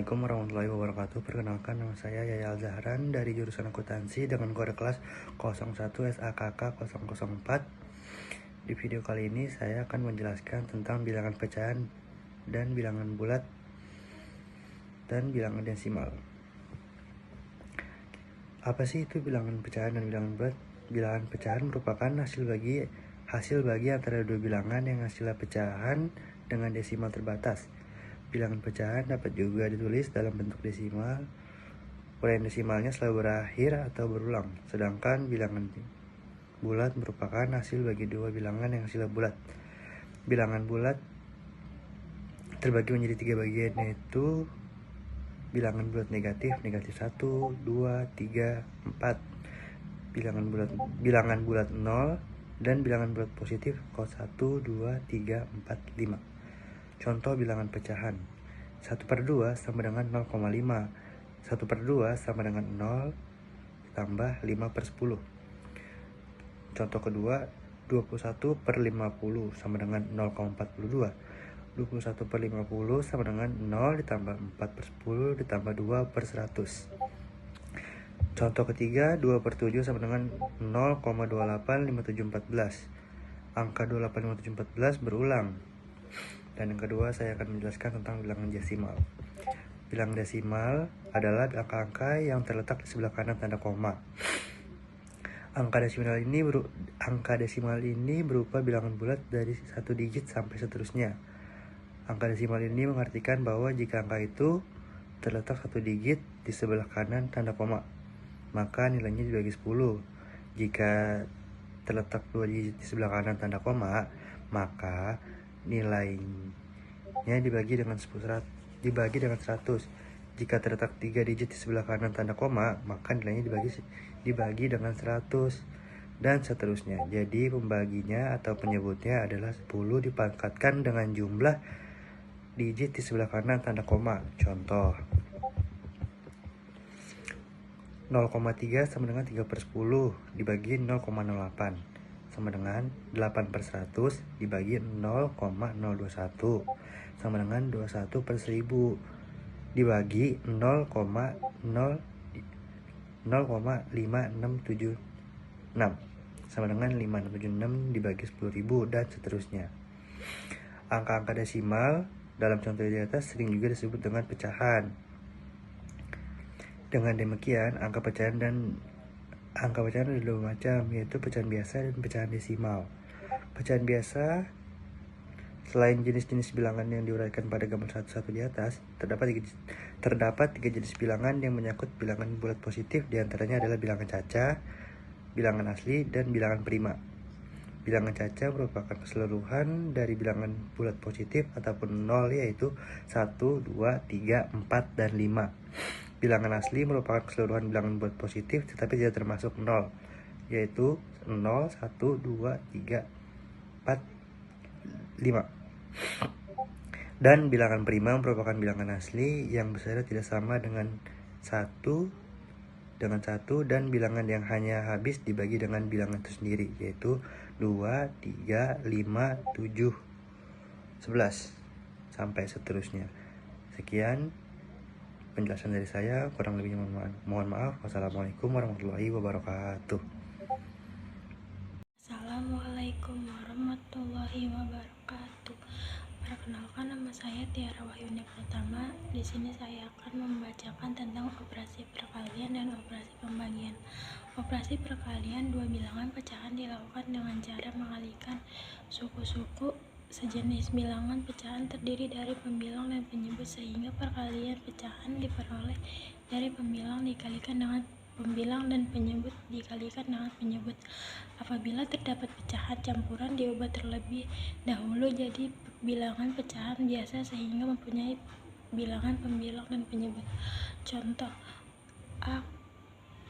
Assalamualaikum warahmatullahi wabarakatuh. Perkenalkan, nama saya Yaya Al-Zahran dari jurusan akuntansi dengan kode kelas 01 SAKK 004. Di video kali ini saya akan menjelaskan tentang bilangan pecahan dan bilangan bulat dan bilangan desimal. Apa sih itu bilangan pecahan dan bilangan bulat? Bilangan pecahan merupakan hasil bagi antara dua bilangan yang hasilnya pecahan dengan desimal terbatas. Bilangan pecahan dapat juga ditulis dalam bentuk desimal. Ulangan desimalnya selalu berakhir atau berulang. Sedangkan bilangan bulat merupakan hasil bagi dua bilangan yang hasilnya bulat. Bilangan bulat terbagi menjadi tiga bagian, yaitu bilangan bulat negatif 1, 2, 3, 4. Bilangan bulat 0 dan bilangan bulat positif 1, 2, 3, 4, 5. Contoh bilangan pecahan. 1/2 sama dengan 0,5. 1/2 sama dengan 0 ditambah 5/10. Contoh kedua, 21/50 sama dengan 0,42. 21/50 sama dengan 0 ditambah 4/10 ditambah 2/100. Contoh ketiga, 2/7 sama dengan 0,285714. Angka 285714 berulang. Dan yang kedua, saya akan menjelaskan tentang bilangan desimal. Bilangan desimal adalah angka-angka yang terletak di sebelah kanan tanda koma. Angka desimal ini berupa bilangan bulat dari 1 digit sampai seterusnya. Angka desimal ini mengartikan bahwa jika angka itu terletak 1 digit di sebelah kanan tanda koma, maka nilainya dibagi 10. Jika terletak 2 digit di sebelah kanan tanda koma, maka nilainya dibagi dengan 100. Jika terletak 3 digit di sebelah kanan tanda koma, maka nilainya dibagi dengan 100 dan seterusnya. Jadi pembaginya atau penyebutnya adalah 10 dipangkatkan dengan jumlah digit di sebelah kanan tanda koma. Contoh, 0,3 sama dengan 3/10 dibagi 0,08 sama dengan 8/100 dibagi 0,021 sama dengan 21/1000 dibagi 0,5676 sama dengan 5676 dibagi 10.000 dan seterusnya. Angka-angka desimal dalam contoh di atas sering juga disebut dengan pecahan. Dengan demikian, angka pecahan ada dua macam, yaitu pecahan biasa dan pecahan desimal. Pecahan biasa, selain jenis-jenis bilangan yang diuraikan pada gambar 1 di atas, terdapat tiga jenis bilangan yang menyangkut bilangan bulat positif. Diantaranya adalah bilangan caca, bilangan asli, dan bilangan prima. Bilangan caca merupakan keseluruhan dari bilangan bulat positif ataupun 0, yaitu 1, 2, 3, 4, dan 5. Bilangan asli merupakan keseluruhan bilangan bulat positif tetapi tidak termasuk 0, yaitu 0, 1, 2, 3, 4, 5. Dan bilangan prima merupakan bilangan asli yang besarnya tidak sama dengan 1 dan bilangan yang hanya habis dibagi dengan bilangan itu sendiri, yaitu 2, 3, 5, 7, 11 sampai seterusnya. Sekian penjelasan dari saya, kurang lebihnya mohon maaf. Wassalamualaikum warahmatullahi wabarakatuh. Assalamualaikum warahmatullahi wabarakatuh. Perkenalkan, nama saya Tiara Wahyuni Pratama. Di sini saya akan membacakan tentang operasi perkalian dan operasi pembagian. Operasi perkalian dua bilangan pecahan dilakukan dengan cara mengalihkan suku-suku sejenis. Bilangan pecahan terdiri dari pembilang dan penyebut, sehingga perkalian pecahan diperoleh dari pembilang dikalikan dengan pembilang dan penyebut dikalikan dengan penyebut. Apabila terdapat pecahan campuran, diubah terlebih dahulu jadi bilangan pecahan biasa sehingga mempunyai bilangan pembilang dan penyebut. Contoh, A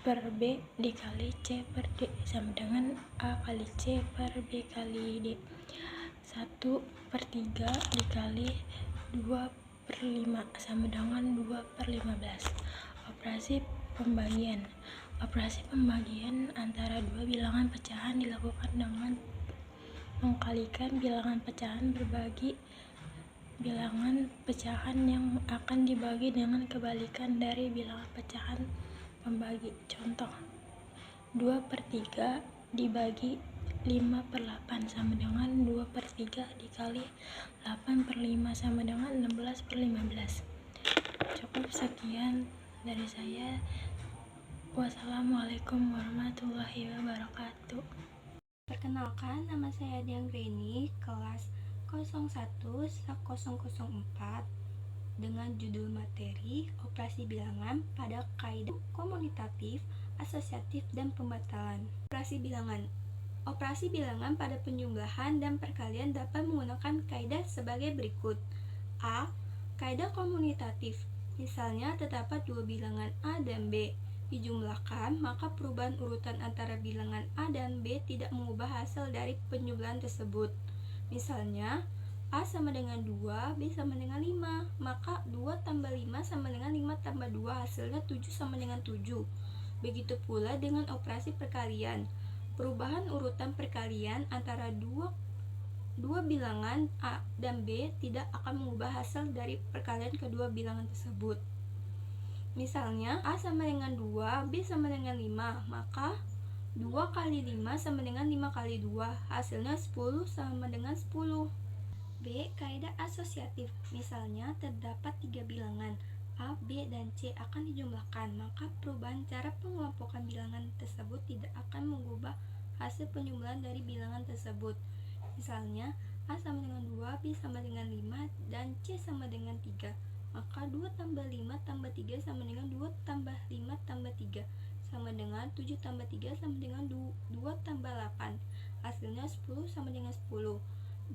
per B dikali C per D sama dengan A kali C per B kali D. 1/3 dikali 2/5 sama dengan 2/15. Operasi pembagian. Operasi pembagian antara dua bilangan pecahan dilakukan dengan mengkalikan bilangan pecahan berbagi bilangan pecahan yang akan dibagi dengan kebalikan dari bilangan pecahan pembagi. Contoh, 2/3 dibagi 5/8 sama dengan 2/3 dikali 8/5 sama dengan 16/15. Cukup sekian dari saya. Wassalamualaikum warahmatullahi wabarakatuh. Perkenalkan, nama saya Dianggreni, kelas 01/1004 dengan judul materi Operasi Bilangan pada Kaidah Komutatif, Asosiatif, dan Pembatalan. Operasi bilangan pada penjumlahan dan perkalian dapat menggunakan kaidah sebagai berikut. A. Kaidah komutatif. Misalnya terdapat dua bilangan A dan B dijumlahkan, maka perubahan urutan antara bilangan A dan B tidak mengubah hasil dari penjumlahan tersebut. Misalnya, A sama dengan 2, B sama dengan 5, maka 2 tambah 5 sama dengan 5 tambah 2, hasilnya 7 sama dengan 7. Begitu pula dengan operasi perkalian. Perubahan urutan perkalian antara dua bilangan A dan B tidak akan mengubah hasil dari perkalian kedua bilangan tersebut. Misalnya, A sama dengan 2, B sama dengan 5, maka 2 kali 5 sama dengan 5 kali 2, hasilnya 10 sama dengan 10. B. Kaidah asosiatif. Misalnya, terdapat 3 bilangan A, B, dan C akan dijumlahkan, maka perubahan cara pengelompokan bilangan tersebut tidak akan mengubah hasil penjumlahan dari bilangan tersebut. Misalnya, A sama dengan 2, B sama dengan 5, dan C sama dengan 3. Maka 2 tambah 5 tambah 3 sama dengan 2 tambah 5 tambah 3 sama dengan 7 tambah 3 sama dengan 2 tambah 8. Hasilnya 10 sama dengan 10.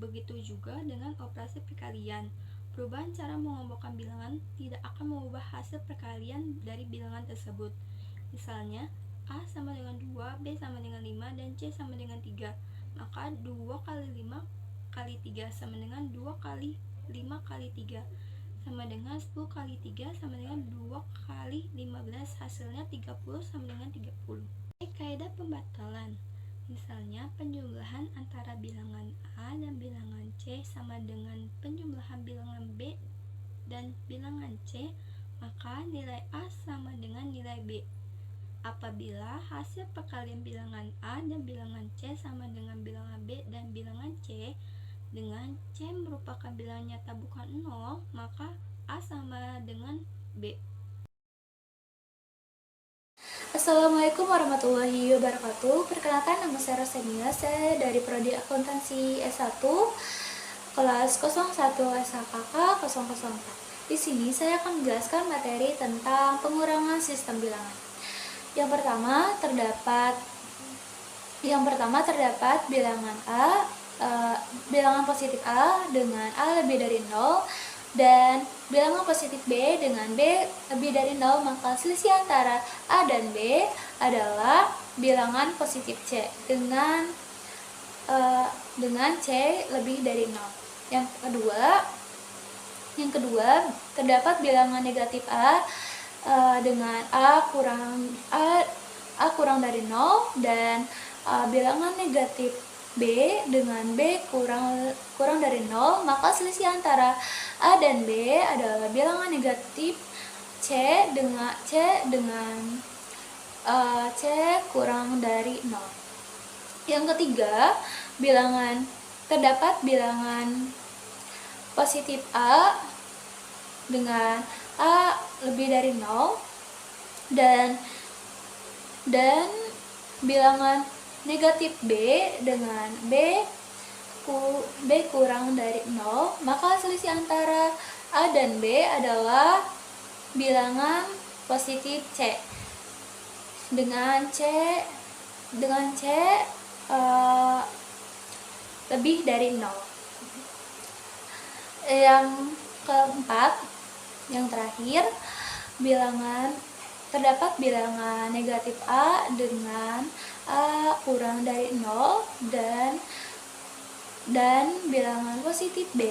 Begitu juga dengan operasi perkalian. Perubahan cara mengelompokkan bilangan tidak akan mengubah hasil perkalian dari bilangan tersebut. Misalnya, A sama dengan 2, B sama dengan 5, dan C sama dengan 3. Maka 2 kali 5 kali 3 sama dengan 2 kali 5 kali 3 sama dengan 10 kali 3 sama dengan 2 kali 15, hasilnya 30 sama dengan 30. Kaidah pembatalan. Misalnya, penjumlahan antara bilangan A dan bilangan C sama dengan penjumlahan bilangan B dan bilangan C, maka nilai A sama dengan nilai B. Apabila hasil perkalian bilangan A dan bilangan C sama dengan bilangan B dan bilangan C, dengan C merupakan bilangan nyata bukan 0, maka A sama dengan B. Assalamualaikum warahmatullahi wabarakatuh. Perkenalkan, nama saya Rosenia, saya dari Prodi Akuntansi S1 kelas 01 SHKK 004. Di sini saya akan menjelaskan materi tentang pengurangan sistem bilangan. Yang pertama terdapat bilangan A, bilangan positif A dengan A lebih dari 0 dan bilangan positif B dengan B lebih dari 0, maka selisih antara A dan B adalah bilangan positif C dengan C lebih dari 0. Yang kedua terdapat bilangan negatif A dengan A kurang dari 0 dan bilangan negatif B dengan B kurang dari 0, maka selisih antara A dan B adalah bilangan negatif C dengan C kurang dari 0. Yang ketiga, terdapat bilangan positif A dengan A lebih dari 0 dan bilangan negatif B dengan B kurang dari 0, maka selisih antara A dan B adalah bilangan positif C dengan C lebih dari 0. Yang keempat, yang terakhir, terdapat bilangan negatif A dengan A kurang dari 0 dan bilangan positif B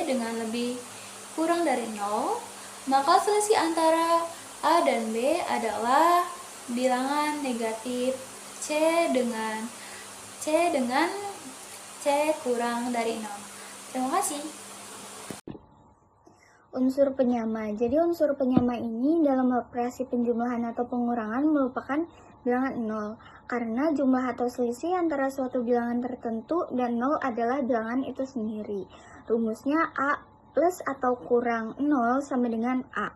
dengan lebih kurang dari 0, maka selisih antara A dan B adalah bilangan negatif C dengan C kurang dari 0. Terima kasih. Unsur penyama. Jadi unsur penyama ini dalam operasi penjumlahan atau pengurangan merupakan bilangan 0. Karena jumlah atau selisih antara suatu bilangan tertentu dan 0 adalah bilangan itu sendiri. Rumusnya A plus atau kurang 0 sama dengan A.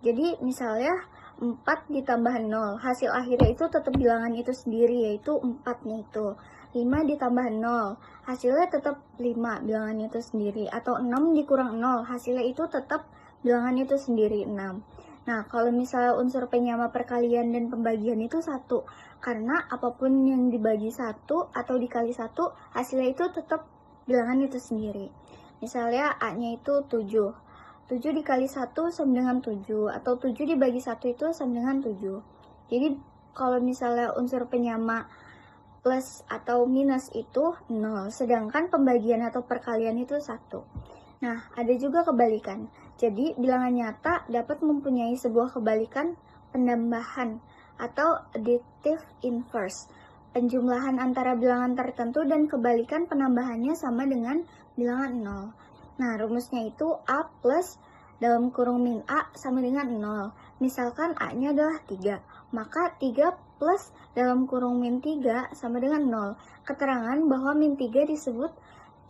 Jadi misalnya 4 ditambah 0, hasil akhirnya itu tetap bilangan itu sendiri, yaitu 4 nih itu. 5 ditambah 0, hasilnya tetap 5, bilangan itu sendiri. Atau 6 dikurang 0, hasilnya itu tetap bilangan itu sendiri, 6. Nah, kalau misalnya unsur penyama perkalian dan pembagian itu 1, karena apapun yang dibagi 1 atau dikali 1, hasilnya itu tetap bilangan itu sendiri. Misalnya A-nya itu 7. 7 dikali 1 sama dengan 7, atau 7 dibagi 1 itu sama dengan 7. Jadi kalau misalnya unsur penyama plus atau minus itu 0, sedangkan pembagian atau perkalian itu 1. Nah, ada juga kebalikan. Jadi bilangan nyata dapat mempunyai sebuah kebalikan penambahan atau additive inverse. Penjumlahan antara bilangan tertentu dan kebalikan penambahannya sama dengan bilangan 0. Nah, rumusnya itu A plus dalam kurung min A sama dengan 0. Misalkan A-nya adalah 3, maka 3 plus dalam kurung min 3 sama dengan 0. Keterangan bahwa min 3 disebut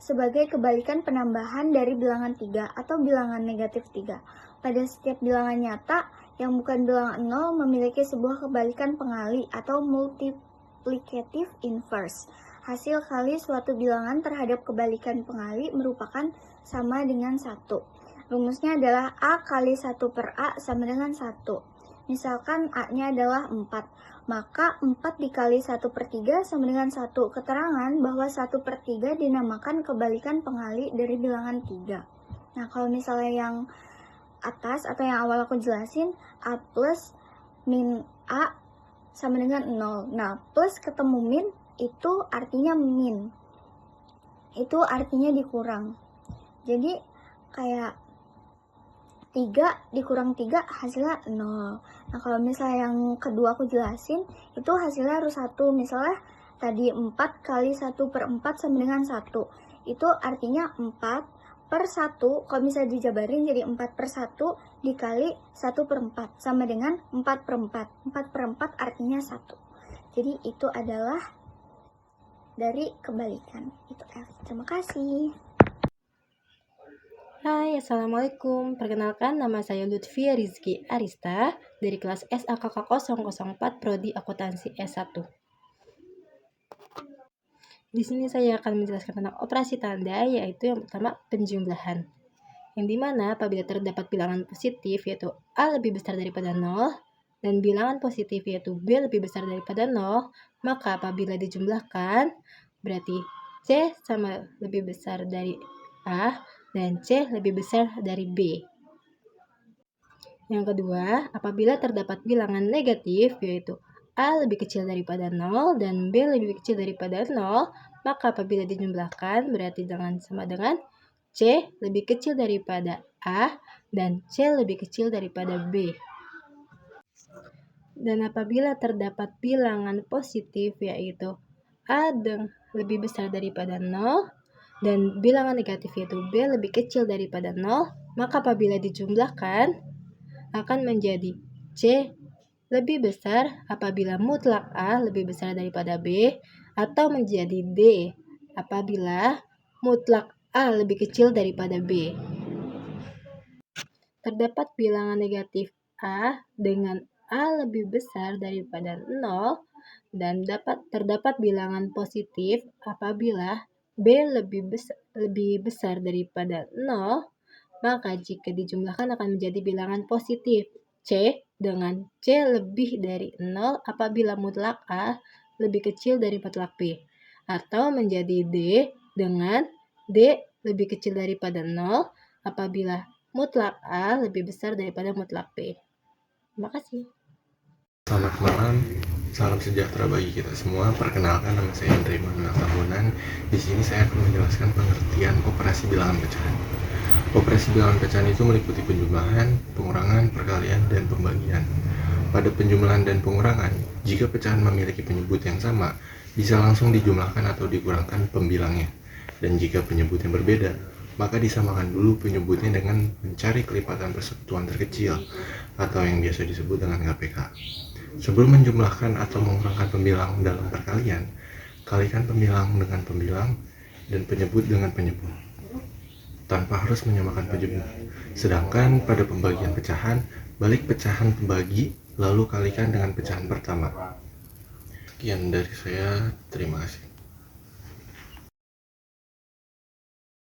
sebagai kebalikan penambahan dari bilangan 3 atau bilangan negatif 3. Pada setiap bilangan nyata yang bukan bilangan 0 memiliki sebuah kebalikan pengali atau multiplicative inverse. Hasil kali suatu bilangan terhadap kebalikan pengali merupakan sama dengan 1. Rumusnya adalah A kali 1 per A sama dengan 1. Misalkan A-nya adalah 4, maka 4 dikali 1 per 3 sama dengan 1. Keterangan bahwa 1 per 3 dinamakan kebalikan pengali dari bilangan 3. Nah, kalau misalnya yang atas atau yang awal aku jelasin, A plus min A sama dengan 0. Nah, plus ketemu min itu artinya min. Itu artinya dikurang. Jadi kayak 3 dikurang 3 hasilnya 0. Nah, kalau misalnya yang kedua aku jelasin, itu hasilnya harus 1. Misalnya tadi 4 kali 1 per 4 sama dengan 1. Itu artinya 4 per 1, kalau misalnya dijabarin jadi 4 per 1 dikali 1 per 4 sama dengan 4 per 4. 4 per 4 artinya 1. Jadi itu adalah dari kebalikan. Itu F. Terima kasih. Hai, Assalamualaikum. Perkenalkan, nama saya Lutfia Rizky Arista dari kelas SAKK 004 Prodi Akuntansi S1. Di sini saya akan menjelaskan tentang operasi tanda, yaitu yang pertama penjumlahan. Yang dimana apabila terdapat bilangan positif yaitu A lebih besar daripada 0 dan bilangan positif yaitu B lebih besar daripada 0, maka apabila dijumlahkan berarti C sama lebih besar dari A dan C lebih besar dari B. Yang kedua, apabila terdapat bilangan negatif yaitu A lebih kecil daripada 0 dan B lebih kecil daripada 0, maka apabila dijumlahkan berarti sama dengan C lebih kecil daripada A dan C lebih kecil daripada B. Dan apabila terdapat bilangan positif yaitu A lebih besar daripada 0 dan bilangan negatif yaitu B lebih kecil daripada 0, maka apabila dijumlahkan akan menjadi C lebih besar apabila mutlak A lebih besar daripada B, atau menjadi D apabila mutlak A lebih kecil daripada B. Terdapat bilangan negatif A dengan A lebih besar daripada 0 dan terdapat bilangan positif apabila B lebih besar daripada 0, maka jika dijumlahkan akan menjadi bilangan positif C dengan C lebih dari 0 apabila mutlak A lebih kecil dari mutlak B, atau menjadi D dengan D lebih kecil daripada 0 apabila mutlak A lebih besar daripada mutlak B. Terima kasih. Selamat malam, salam sejahtera bagi kita semua. Perkenalkan, nama saya Indra Immanuel Tambunan. Di sini saya akan menjelaskan pengertian operasi bilangan pecahan. Operasi bilangan pecahan itu meliputi penjumlahan, pengurangan, perkalian, dan pembagian. Pada penjumlahan dan pengurangan, jika pecahan memiliki penyebut yang sama, bisa langsung dijumlahkan atau dikurangkan pembilangnya. Dan jika penyebutnya berbeda, maka disamakan dulu penyebutnya dengan mencari kelipatan persekutuan terkecil atau yang biasa disebut dengan KPK. Sebelum menjumlahkan atau mengurangkan pembilang dalam perkalian, kalikan pembilang dengan pembilang dan penyebut dengan penyebut, tanpa harus menyamakan penyebut. Sedangkan pada pembagian pecahan, balik pecahan pembagi, lalu kalikan dengan pecahan pertama. Sekian dari saya, terima kasih.